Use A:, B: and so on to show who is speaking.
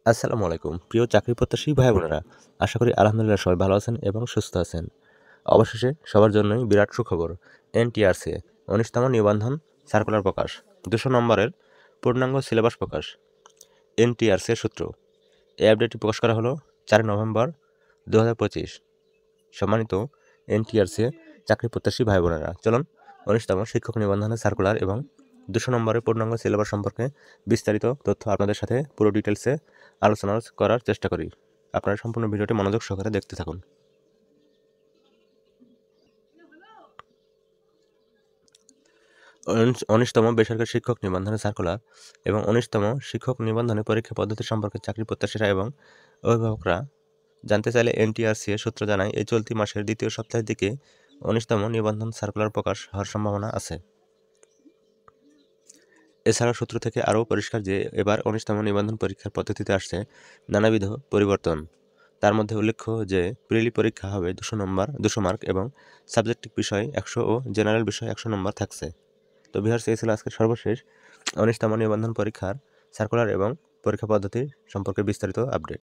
A: আসসালামু আলাইকুম প্রিয় চাকরি প্রত্যাশী ভাই বোনেরা, আশা করি আলহামদুলিল্লাহ সবাই ভালো আছেন এবং সুস্থ আছেন। অবশেষে সবার জন্যই বিরাট সুখবর। এনটিআরসি ১৯তম নিবন্ধন সার্কুলার প্রকাশ, ২০০ নম্বরের পূর্ণাঙ্গ সিলেবাস প্রকাশ। এনটিআরসি এর সূত্র এই আপডেটটি প্রকাশ করা হলো ৪ নভেম্বর ২০২৫। সম্মানিত এনটিআরসি চাকরি প্রত্যাশী ভাই বোনেরা, চলুন ১৯তম শিক্ষক নিবন্ধনের সার্কুলার এবং ২০০ নম্বরের পূর্ণাঙ্গ সিলেবাস সম্পর্কে বিস্তারিত তথ্য আপনাদের সাথে পুরো ডিটেলসে আলোচনা করার চেষ্টা করি। আপনারা সম্পূর্ণ ভিডিওটি মনোযোগ সহকারে দেখতে থাকুন। ১৯তম বেসরকারি শিক্ষক নিবন্ধনের সার্কুলার এবং ১৯তম শিক্ষক নিবন্ধনের পরীক্ষা পদ্ধতি সম্পর্কে চাকরি প্রত্যাশীরা এবং অভিভাবকরা জানতে চাইলে এনটিআরসি এর সূত্র জানায়, এই চলতি মাসের দ্বিতীয় সপ্তাহের দিকে ১৯তম নিবন্ধন সার্কুলার প্রকাশ হওয়ার সম্ভাবনা আছে। এছাড়াও সূত্র থেকে আরও পরিষ্কার যে এবার ১৯তম নিবন্ধন পরীক্ষার পদ্ধতিতে আসছে নানাবিধ পরিবর্তন। তার মধ্যে উল্লেখ্য যে প্রিলি পরীক্ষা হবে ২০০ মার্ক এবং সাবজেক্টিভ বিষয় ১০০ ও জেনারেল বিষয় ১০০ নম্বর থাকছে। তো ভিউয়ার্স, এই ছিল আজকের সর্বশেষ ১৯তম নিবন্ধন পরীক্ষার সার্কুলার এবং পরীক্ষা পদ্ধতি সম্পর্কে বিস্তারিত আপডেট।